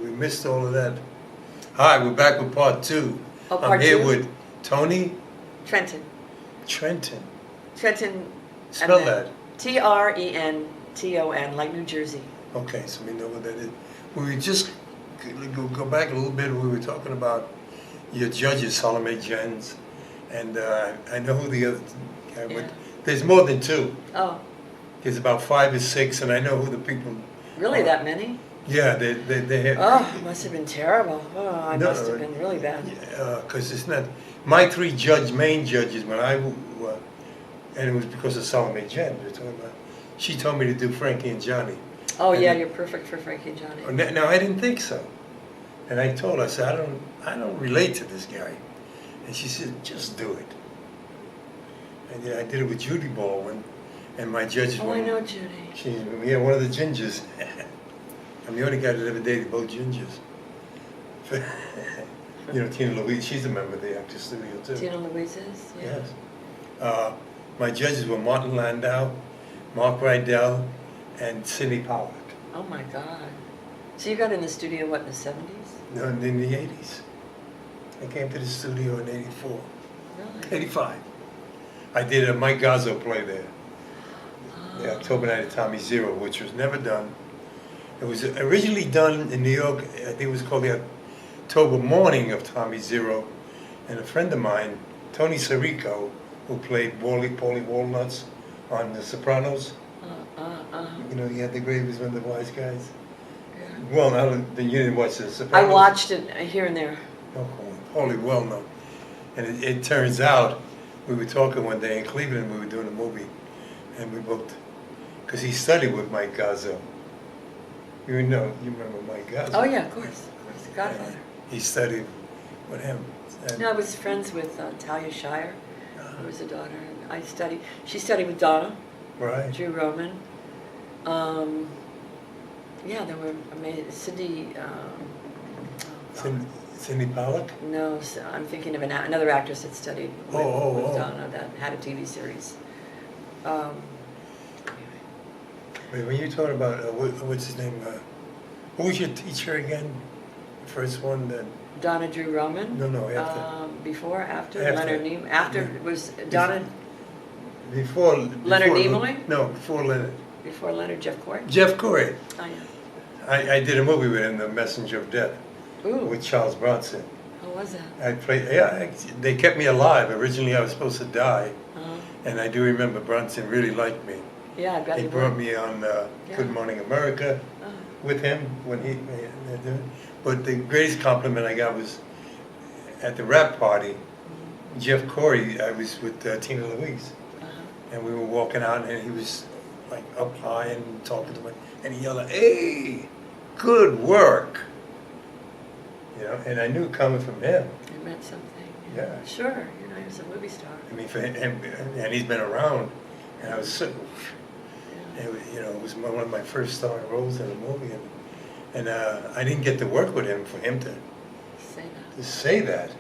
We missed all of that. Hi, we're back with part 2. Oh, part I'm here 2? with Toni Trenton. Trenton. Trenton. Spell that. Trenton, like New Jersey. Okay, so we know what that is. We just go back a little bit. We were talking about your judges, Solari Jens, and I know who the other guy was. There's more than 2. Oh. There's about 5 or 6, and I know who the people. Really, that many? Yeah, they had. Oh, it must have been terrible. Oh, I must have been really bad. Yeah, because it's not my 3 main judges when and it was because of Solari Jen. She told me to do Frankie and Johnny. Oh yeah, you're perfect for Frankie and Johnny. Now I didn't think so, and I told her, I said I don't relate to this guy, and she said just do it. And yeah, I did it with Judy Baldwin, and my judges. Oh, I know Judy. One of the gingers. I'm the only guy that ever dated both gingers. You know, Tina Louise, she's a member of the Actors Studio too. Tina Louise is? Yeah. Yes. My judges were Martin Landau, Mark Rydell, and Sidney Pollack. Oh my God. So you got in the studio, what, in the 70s? No, in the 80s. I came to the studio in 84. Really? 85. I did a Mike Gazzo play there. Oh. The October Night of Tommy Zero, which was never done. It was originally done in New York. I think it was called the October Morning of Tommy Zero. And a friend of mine, Tony Sirico, who played Paulie Walnuts on The Sopranos. You know, he had the grave as one of the wise guys. Yeah. Well, now you didn't watch The Sopranos. I watched it here and there. Oh, Paulie, well known. And it turns out, we were talking one day in Cleveland, we were doing a movie, and we both, because he studied with Mike Gazzo. You remember Mike Gazzo? Oh yeah, of course, Godfather. He studied with him. I was friends with Talia Shire, who was a daughter. She studied with Donna. Right. Drew Roman. Yeah, there were amazing. Cindy Pollack? No, I'm thinking of another actress that studied with Donna that had a TV series. Wait, when you talk about, what's his name? Who was your teacher again? The first one that... Donna Drew Roman? No, after. Before, after? Leonard Nimoy? After was Donna... Before Leonard Nimoy? No, before Leonard. Before Leonard, Jeff Corey? Jeff Corey. Oh, yeah. I did a movie with him, The Messenger of Death. Ooh. With Charles Bronson. How was that? I played, they kept me alive. Originally I was supposed to die. And I do remember Bronson really liked me. Yeah, I bet he brought me on Good Morning America with him when he. But the greatest compliment I got was at the rap party. Jeff Corey, I was with Tina Louise, and we were walking out, and he was like up high and talking to me, and he yelled, "Hey, good work!" You know, and I knew coming from him. It meant something. Yeah. Sure, he was a movie star. I mean, for him, and he's been around, and I was so. It was one of my first starring roles in a movie, and I didn't get to work with him for him to say that.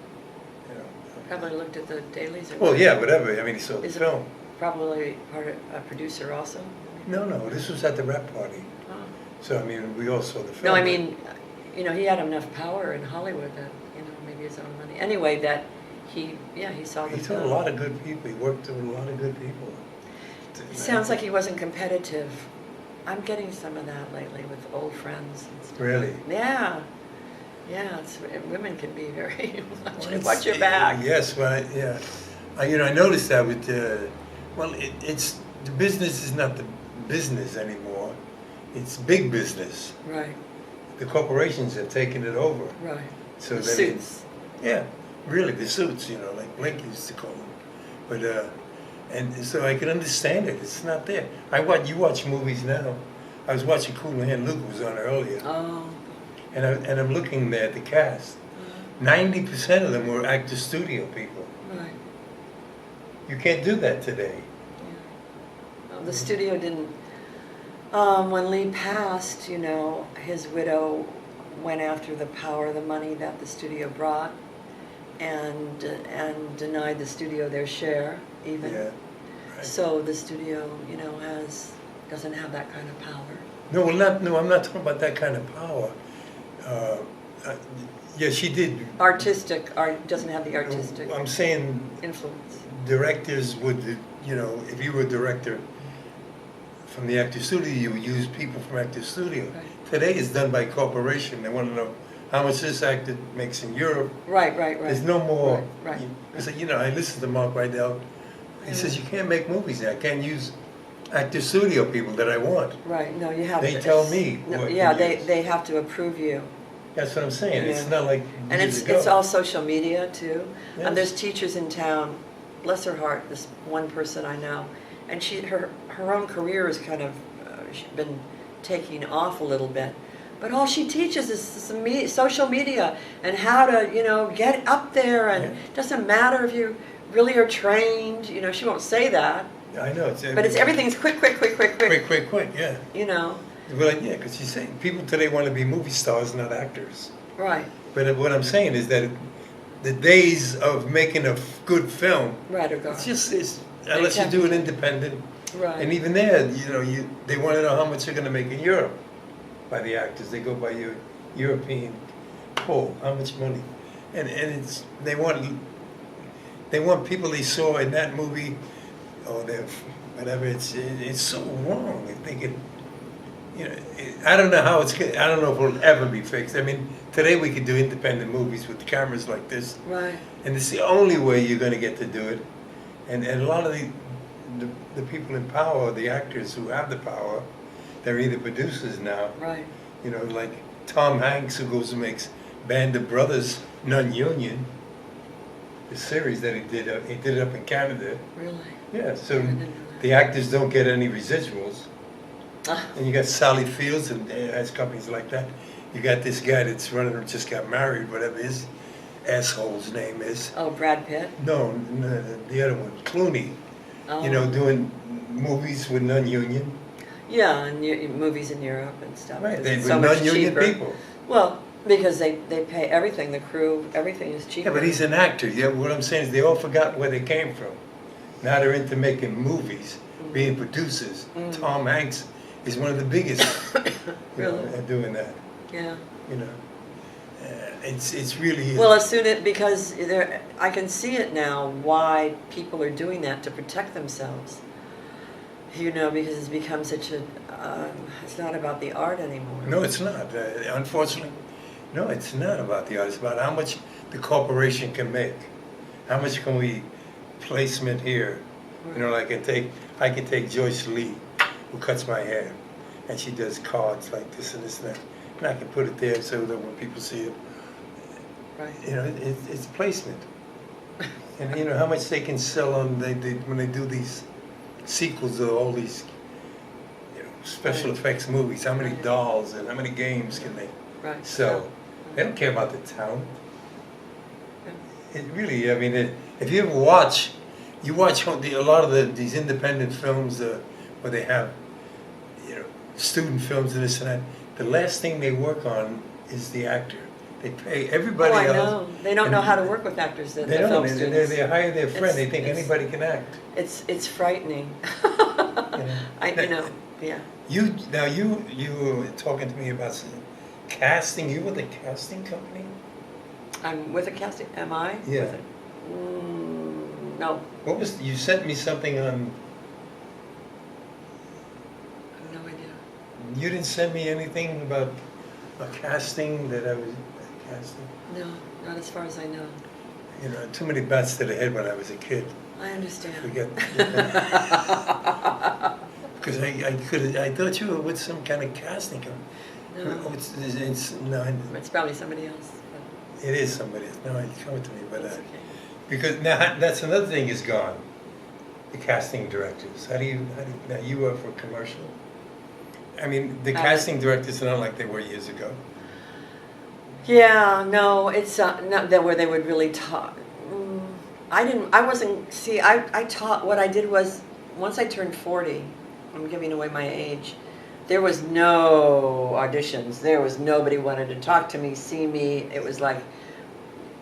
You know. Probably looked at the dailies. Well, yeah, whatever. I mean, he saw the film. Probably part of a producer also. No, this was at the rap party. Oh. So I mean, we all saw the film. No, I mean, he had enough power in Hollywood that maybe his own money. Anyway, that he saw the film. He told a lot of good people. He worked with a lot of good people. It sounds like he wasn't competitive. I'm getting some of that lately with old friends and stuff. Really? Yeah. Yeah, women can be very watch your back. Yes, but yeah. I noticed that with it's the business is not the business anymore. It's big business. Right. The corporations have taken it over. Right. So the suits. Yeah, really, the suits, like Blake used to call them. But and so I can understand it. It's not there. You watch movies now. I was watching Cool Hand Luke was on earlier. Oh. And I'm looking there at the cast. 90% of them were Actors Studio people. Right. You can't do that today. Yeah. Well, the studio didn't. When Lee passed, his widow went after the power, the money that the studio brought, and denied the studio their share, even. Yeah. Right. So the studio, doesn't have that kind of power. No, I'm not talking about that kind of power. Uh, uh, yeah, she did. Art doesn't have the artistic I'm saying influence. directors would, you know, if you were a director from the actor studio, you would use people from actor studio. Right. Today it's done by corporation. They want to know how much this actor makes in Europe. Right. There's no more. Right. So, you know, I listened to Mark Rydell. He says, you can't make movies now. I can't use actor studio people that I want. Right, no, you have to. They tell me No, what yeah, to use. they have to approve you. That's what I'm saying. It's Yeah. not like And years it's ago. all social media too. Yes. And there's teachers in town, bless her heart, this one person I know, and her own career has kind of she's been taking off a little bit. But all she teaches is some social media and how to, you know, get up there, and it doesn't matter if you really are trained, you know, she won't say that. I know. But it's everything's quick. Quick, yeah. You know. Well, yeah, because she's saying people today want to be movie stars, not actors. Right. But what I'm saying is that the days of making a good film, Right, or gone. it's unless you do it independent. Right. And even there, you know, they want to know how much they're going to make in Europe by the actors. They go by your European poll, how much money, and they want people they saw in that movie, or whatever. It's so wrong. They're thinking, you know, I don't know how I don't know if it'll ever be fixed. I mean, today we can do independent movies with cameras like this, Right. and it's the only way you're going to get to do it. And a lot of the people in power, the actors who have the power, they're either producers now. Right. You know, like Tom Hanks, who goes and makes Band of Brothers non-union, the series that he did it up in Canada. Really? Yeah, so didn't know the actors don't get any residuals. that. And you got Sally Fields and has companies like that. You got this guy that's running, just got married, whatever his asshole's name is. Oh, Brad Pitt? No, the other one, Clooney. Oh. You know, doing movies with non-union. Yeah, and movies in Europe and stuff. Right, 'cause they it's with so much non-union cheaper. people. Well, because they pay everything, the crew, everything is cheaper. Yeah, but he's an actor. Yeah, what I'm saying is they all forgot where they came from. Now they're into making movies, being producers. Tom Hanks is one of the biggest Really? at doing that. Yeah. You know, it's really. Well, because I can see it now why people are doing that to protect themselves. You know, because it's become such a. It's not about the art anymore. No, it's not. Unfortunately, no, it's not about the art. It's about how much the corporation can make. How much can we placement here? You know, I can take Joyce Lee, who cuts my hair, and she does cards like this and this and that, and I can put it there so that when people see it, Right. you know, it's placement. And you know how much they can sell on when they do these sequels of all these, you know, special effects movies. How many dolls and how many games can they Right. sell? They don't care about the town. It really, I mean, if you ever watch, a lot of these independent films where they have, you know, student films and this and that. The last thing they work on is the actor. They pay everybody Oh, I else. know. They don't know how to work with actors. The They don't. film They students. hire their friend. They think It's- anybody can act. It's frightening. You know, yeah. You were talking to me about some casting. You with a casting company? I'm with a casting. Am I? Yeah. With it? No. What was you sent me something on? I have no idea. You didn't send me anything about a casting that I was casting. No, not as far as I know. You know, too many bats to the head when I was a kid. I understand. Forget. Because I thought you were with some kind of casting company. No. It's Probably somebody else. But it is somebody else. No, it's coming to me, but that's okay. because now that's another thing is gone. The casting directors. How do you now you work for commercial? I mean, the casting directors are not like they were years ago. Yeah, no, it's not that where they would really talk. I taught, what I did was, once I turned 40, I'm giving away my age, there was no auditions. There was nobody wanted to talk to me, see me. It was like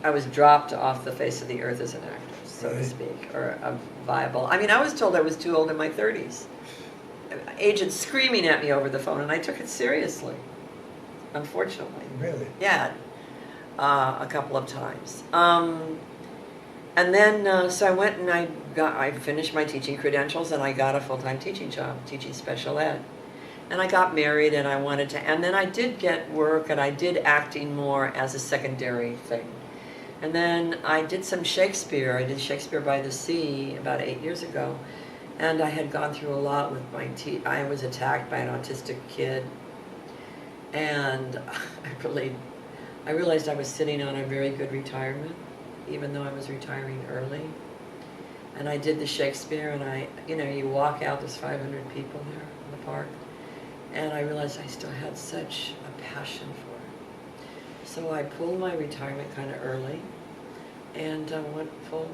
I was dropped off the face of the earth as an actor, so to Right. speak, or a viable. I mean, I was told I was too old in my 30s. Agents screaming at me over the phone, and I took it seriously. unfortunately. Really? Yeah, a couple of times. And then, so I went and I finished my teaching credentials and I got a full-time teaching job, teaching special ed. And I got married and I wanted to, and then I did get work and I did acting more as a secondary thing. And then I did some Shakespeare. I did Shakespeare by the Sea about 8 years ago. And I had gone through a lot with my I was attacked by an autistic kid. And I realized I was sitting on a very good retirement, even though I was retiring early. And I did the Shakespeare and you walk out, there's 500 people there in the park. And I realized I still had such a passion for it. So I pulled my retirement kind of early and went full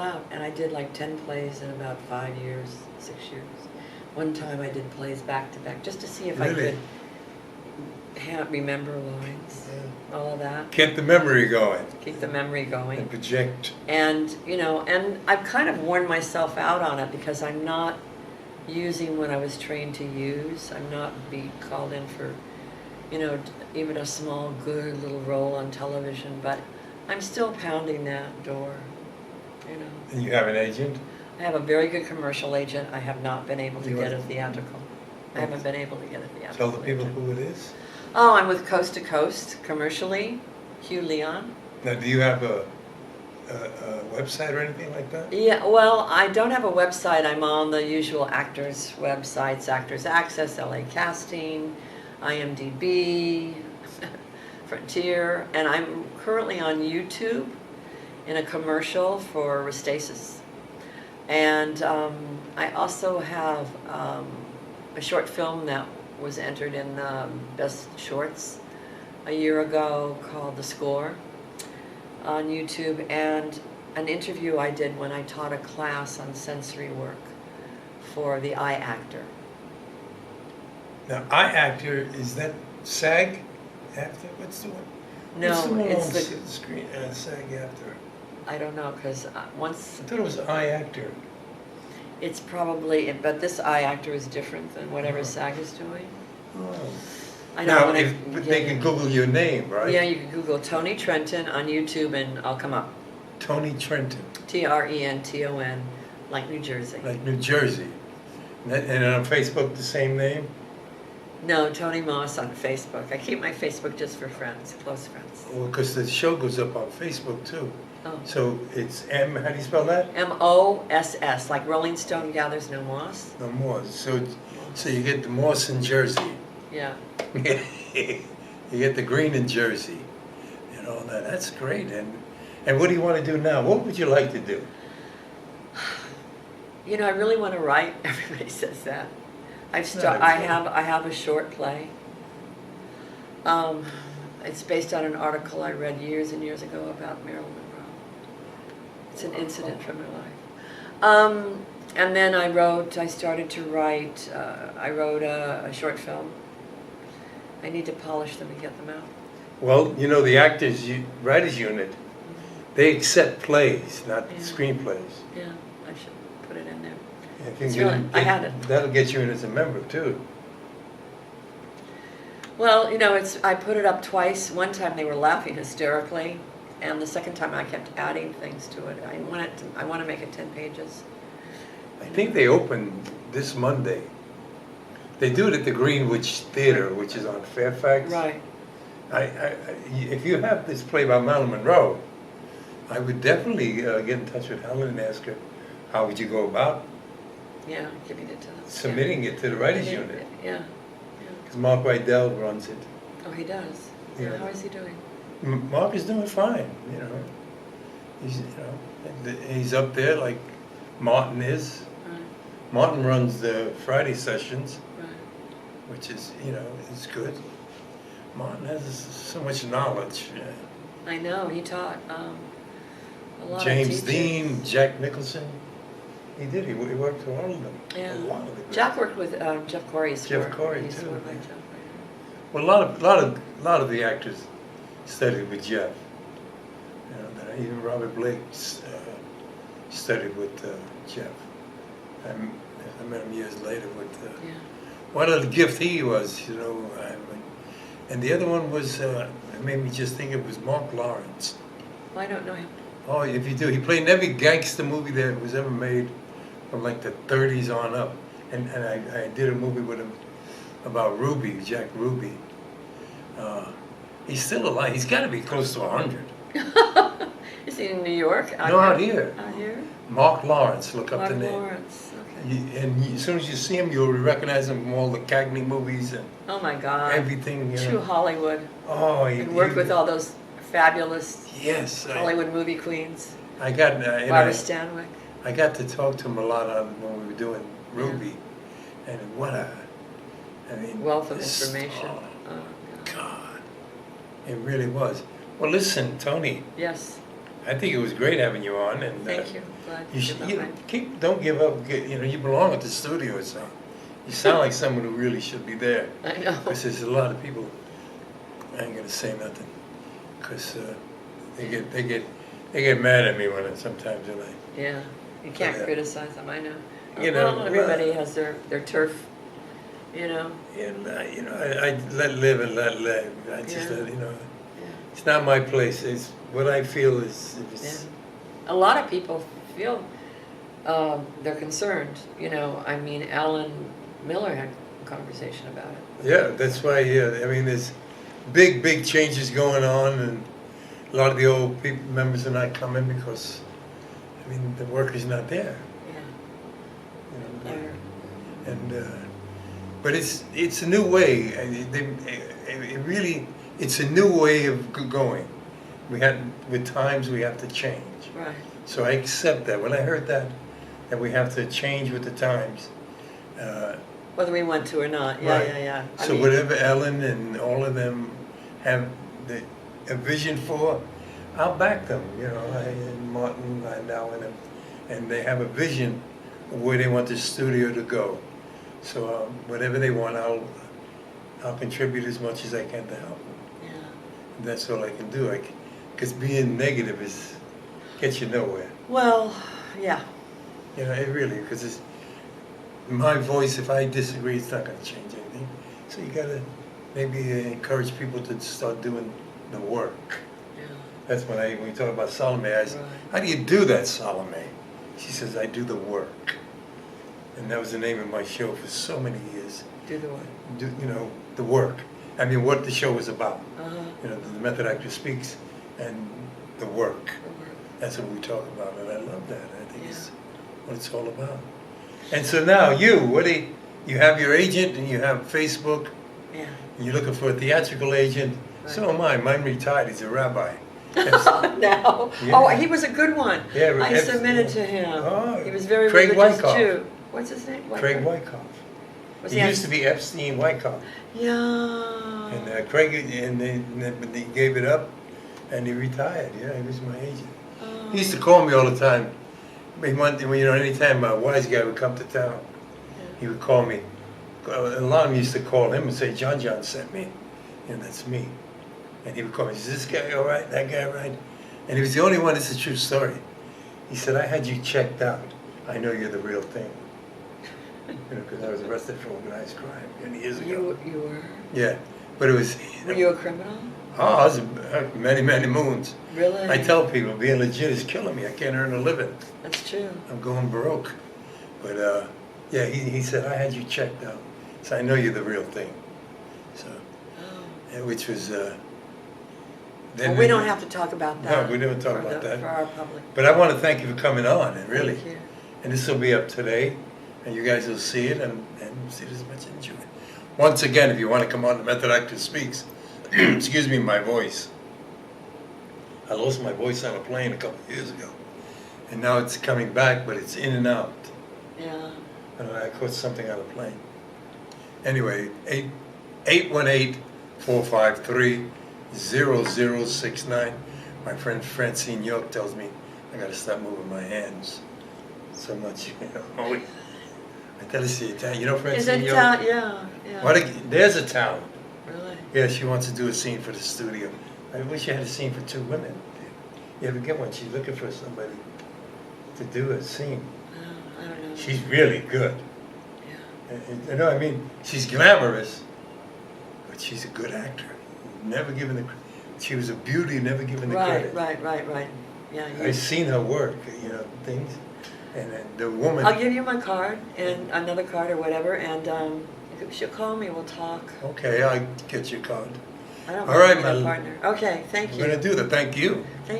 out. And I did like 10 plays in about 5 years, 6 years. One time I did plays back to back just to see if Really? I could remember lines, all of that. Keep the memory going. Keep the memory going. And project. And, and I've kind of worn myself out on it because I'm not using what I was trained to use. I'm not being called in for, even a small, good little role on television, but I'm still pounding that door, And you have an agent? I have a very good commercial agent. I have not been able to get a theatrical. I haven't been able to get a theatrical. Tell the people agent. who it is. Oh, I'm with Coast to Coast, commercially, Hugh Leon. Now, do you have a website or anything like that? Yeah, well, I don't have a website. I'm on the usual actors' websites, Actors Access, LA Casting, IMDb, Frontier, and I'm currently on YouTube in a commercial for Restasis. And I also have a short film that was entered in the Best Shorts a year ago called The Score on YouTube, and an interview I did when I taught a class on sensory work for the eye actor. Now, Actor, is that Sag-After? What's the one? No, What's the one it's on the, the screen? Sag-After. I don't know, because once, I thought it was Actor. it's probably, but this eye actor is different than whatever Oh. SAG is doing. Oh. I don't Now, wanna if get they can it. Google your name, right? Yeah, you can Google Toni Trenton on YouTube and I'll come up. Toni Trenton, Trenton, like New Jersey. like New Jersey. And on Facebook, the same name? No, Toni Moss on Facebook. I keep my Facebook just for friends, close friends. Well, because the show goes up on Facebook too. Oh. So it's how do you spell that? Moss, like Rolling Stone gathers no moss. No more. So you get the moss in Jersey. Yeah. You get the green in Jersey. And all that. That's great. And what do you want to do now? What would you like to do? I really want to write. Everybody says that. I have a short play. It's based on an article I read years and years ago about Marilyn Monroe. It's an incident from her life. And then I wrote a short film. I need to polish them and get them out. Well, the writers unit, they accept plays, not screenplays. Yeah, I should put it in there. If you It's can really- I had it. That'll get you in as a member too. Well, I put it up twice. One time they were laughing hysterically, and the second time I kept adding things to it. I want to make it 10 pages. I think they open this Monday. They do it at the Greenwich Theater, which is on Fairfax. Right. If you have this play by Marilyn Monroe, I would definitely get in touch with Helen and ask her, how would you go about Yeah, giving it to them. submitting it to the writers Yeah. unit? Yeah. Because Mark Rydell runs it. Oh, he does. Yeah. How is he doing? Mark is doing fine, he's up there like Martin is. Right. Martin runs the Friday sessions, Right. which is, is good. Martin has so much knowledge. I know. He taught a lot James of teachers. Dean, Jack Nicholson. He did. He worked with all of them. Yeah. A lot of the Jack worked with Jeff Corey's Jeff work. Corey, He too, sort of yeah. like Jeff. Well, a lot of the actors studied with Jeff. Even Robert Blake studied with Jeff. I met him years later with Yeah. what a gift he was, And the other one was, it made me just think it was Mark Lawrence. I don't know him. Oh, if you do, he played in every gangster movie that was ever made from like the 30s on up. And I did a movie with him about Ruby, Jack Ruby. He's still alive. He's got to be close to 100. Is he in New York? Out here. Out here? Mark Lawrence, look up the name. Mark Lawrence, okay. As soon as you see him, you'll recognize him from all the Cagney movies and Oh my God. everything. True Hollywood. Oh, He worked with all those fabulous Yes. Hollywood movie queens. I got Barbara Stanwyck. I got to talk to him a lot when we were doing Ruby, and what a, I mean, Wealth of information. Oh, God, it really was. Well, listen, Toni, Yes. I think it was great having you on, and Thank you. Glad you you should, did don't give up. You belong at the studio, so you sound like someone who really should be there. I know. Because there's a lot of people. I ain't gonna say nothing, because they get mad at me when sometimes they're like. Yeah. You can't Yeah. criticize them. I know. Well, Everybody has their turf. And I let live and let live. I just Yeah. let Yeah. It's not my place. It's what I feel is. Yeah. A lot of people feel they're concerned. I mean, Alan Miller had a conversation about it. Yeah, that's why. Yeah, I mean, there's big changes going on, and a lot of the old people members are not coming because, I mean, the work is not there. Yeah. But it's a new way. It really, it's a new way of going. With times we have to change. Right. So I accept that. When I heard that we have to change with the times. Whether we want to or not. Yeah, Right. yeah. So whatever Ellen and all of them have a vision for, I'll back them. And Martin Landau and they have a vision of where they want the studio to go. So whatever they want, I'll contribute as much as I can to help. Yeah. And that's all I can do. Because being negative gets you nowhere. Well, yeah. It really, because it's my voice. If I disagree, it's not going to change anything. So you got to maybe encourage people to start doing the work. Yeah. That's when we talk about Salome. I said, How do you do that, Salome? She says, I do the work. And that was the name of my show for so many years. Do the work. The work. I mean, what the show was about. Uh-huh. The method actor speaks and the work. The work. That's what we talk about, and I love that. I think it's what it's all about. And so now you have your agent and you have Facebook. Yeah. And you're looking for a theatrical agent. Right. So am I. Mine retired. He's a rabbi. No. Yeah. Oh, he was a good one. Yeah, I submitted to him. Oh, He was very Craig religious Wyckoff. Jew. What's his name? Craig Wyckoff. Was He used to be Epstein Wyckoff. Yeah. And Craig, and they gave it up, and he retired. Yeah, he was my agent. Oh. He used to call me all the time. Anytime a wise guy would come to town, he would call me. A lot of them used to call him and say, John sent me. And that's me. And he would call me, is this guy all right? That guy all right? And he was the only one, this is a true story. He said, I had you checked out. I know you're the real thing. Because I was arrested for organized crime many years ago. You were? Yeah, but it was... Were you a criminal? Oh, I was many moons. Really? I tell people, being legit is killing me. I can't earn a living. That's true. I'm going baroque. But yeah, he said, I had you checked out. So I know you're the real thing. So, which was... Well, we don't have to talk about that. No, we don't talk about that. For our public. But I want to thank you for coming on, and really. Thank you. And this will be up today, and you guys will see it and see it as much as enjoy it. Once again, if you want to come on to Method Actor Speaks, excuse me, my voice. I lost my voice on a plane a couple of years ago, and now it's coming back, but it's in and out. Yeah. And I caught something on a plane. Anyway, 818-453-0069. My friend Francine York tells me I got to stop moving my hands so much. I tell her she Italian. You know Francine Is it York? town? Yeah. There's a talent. Really? Yeah, she wants to do a scene for the studio. I wish I had a scene for 2 women. You ever get one? She's looking for somebody to do a scene. I don't know. She's really good. Yeah. I mean, she's glamorous, but she's a good actor. never given the. She was a beauty, never given the Right, credit. right. Yeah. I seen her work, things, and then the woman. I'll give you my card and another card or whatever, and she'll call me. We'll talk. Okay, I'll get your card. I don't All right, mind being a my partner. Okay, thank I'm you. gonna do that. Thank you. Thank